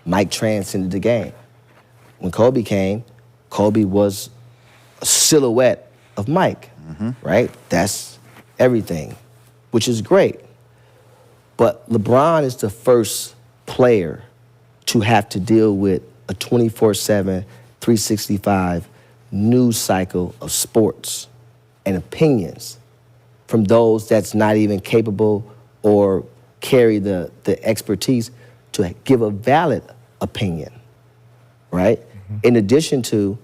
Mike transcended the game. When Kobe came, Kobe was a silhouette of Mike, right? That's everything, which is great. But LeBron is the first player to have to deal with a 24/7, 365 news cycle of sports and opinions from those that's not even capable or carry the expertise to give a valid opinion, right? In addition to,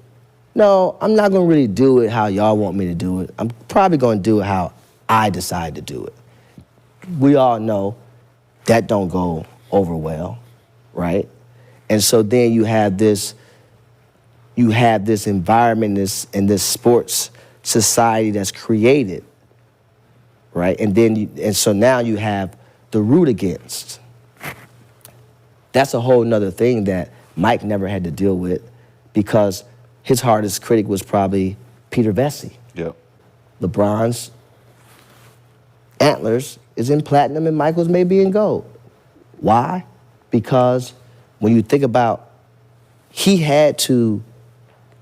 no, I'm not gonna really do it how y'all want me to do it. I'm probably gonna do it how I decide to do it. We all know that don't go over well, right? And so then you have this environment in this sports society that's created, right? And so now you have the root against. That's a whole nother thing that Mike never had to deal with because his hardest critic was probably Peter Vesey. Yep. LeBron's antlers is in platinum and Michael's may be in gold. Why? Because when you think about, he had to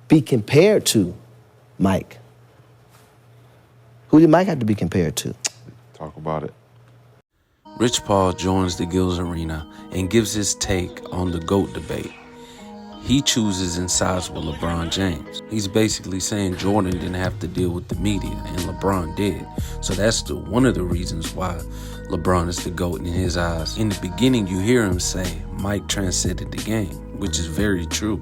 be compared to Mike. Who did Mike have to be compared to? Talk about it. Rich Paul joins the Gills Arena and gives his take on the GOAT debate. He chooses and sides with LeBron James. He's basically saying Jordan didn't have to deal with the media and LeBron did. So that's one of the reasons why LeBron is the GOAT in his eyes. In the beginning, you hear him say Mike transcended the game, which is very true.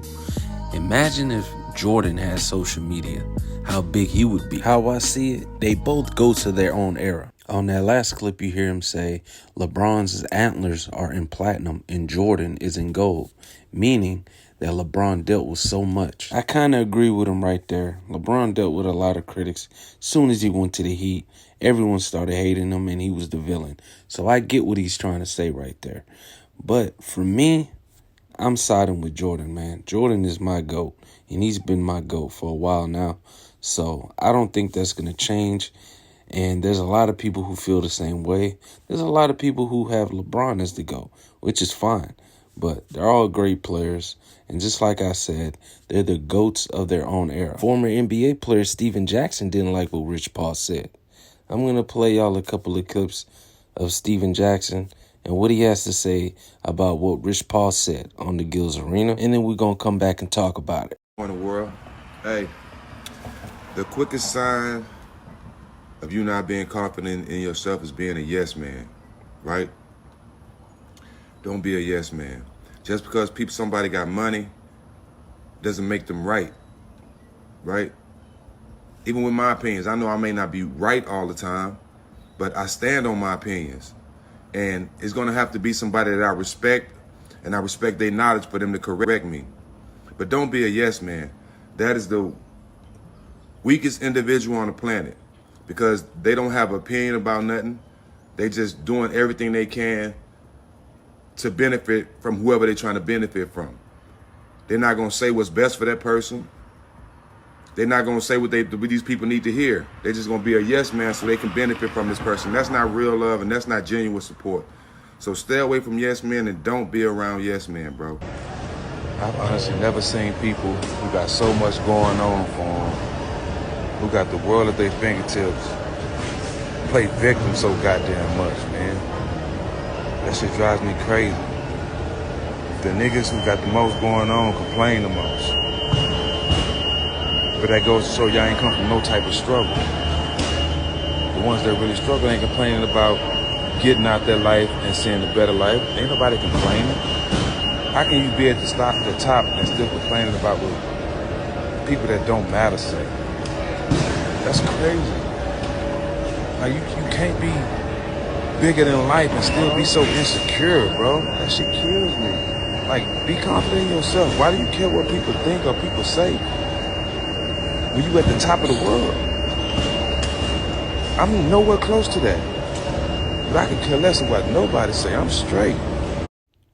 Imagine if Jordan had social media, how big he would be. How I see it, they both go to their own era. On that last clip, you hear him say LeBron's antlers are in platinum and Jordan is in gold, meaning that LeBron dealt with so much. I kind of agree with him right there. LeBron dealt with a lot of critics. Soon as he went to the Heat, everyone started hating him and he was the villain. So I get what he's trying to say right there. But for me, I'm siding with Jordan, man. Jordan is my GOAT, and he's been my GOAT for a while now. So I don't think that's going to change. And there's a lot of people who feel the same way. There's a lot of people who have LeBron as the GOAT, which is fine. But they're all great players. And just like I said, they're the GOATs of their own era. Former NBA player Steven Jackson didn't like what Rich Paul said. I'm going to play y'all a couple of clips of Steven Jackson and what he has to say about what Rich Paul said on the Gills Arena. And then we're going to come back and talk about it. In the world, hey, the quickest sign of you not being confident in yourself is being a yes man, right? Don't be a yes man. Just because somebody got money doesn't make them right, right? Even with my opinions, I know I may not be right all the time, but I stand on my opinions. And it's gonna have to be somebody that I respect, and I respect their knowledge for them to correct me. But don't be a yes man. That is the weakest individual on the planet because they don't have an opinion about nothing. They just doing everything they can to benefit from whoever they're trying to benefit from. They're not gonna say what's best for that person. They're not gonna say what these people need to hear. They're just gonna be a yes man so they can benefit from this person. That's not real love and that's not genuine support. So stay away from yes men and don't be around yes men, bro. I've honestly never seen people who got so much going on for them, who got the world at their fingertips, play victim so goddamn much, man. That shit drives me crazy. The niggas who got the most going on complain the most. But that goes to show y'all ain't come from no type of struggle. The ones that really struggle ain't complaining about getting out their life and seeing a better life. Ain't nobody complaining. How can you be at the top and still complaining about what people that don't matter say? That's crazy. Like you can't be bigger than life and still be so insecure, bro. That shit kills me. Like, be confident in yourself. Why do you care what people think or people say when you at the top of the world? I mean, nowhere close to that. But I can care less of what nobody say. I'm straight.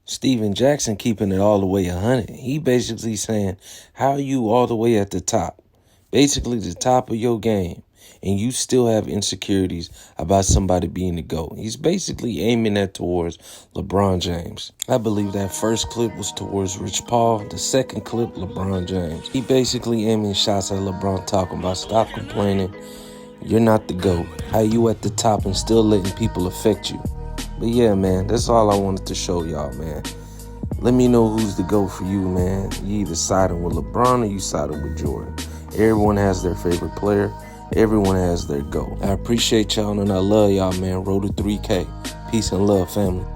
Steven Jackson keeping it all the way 100. He basically saying, how are you all the way at the top? Basically the top of your game. and you still have insecurities about somebody being the GOAT. He's basically aiming that towards LeBron James. I believe that first clip was towards Rich Paul. The second clip, LeBron James. He basically aiming shots at LeBron, talking about stop complaining. You're not the GOAT. How you at the top and still letting people affect you? But yeah, man, that's all I wanted to show y'all, man. Let me know who's the GOAT for you, man. You either siding with LeBron or you siding with Jordan. Everyone has their favorite player. Everyone has their GOAT. I appreciate y'all and I love y'all, man. Road to 3K. Peace and love, family.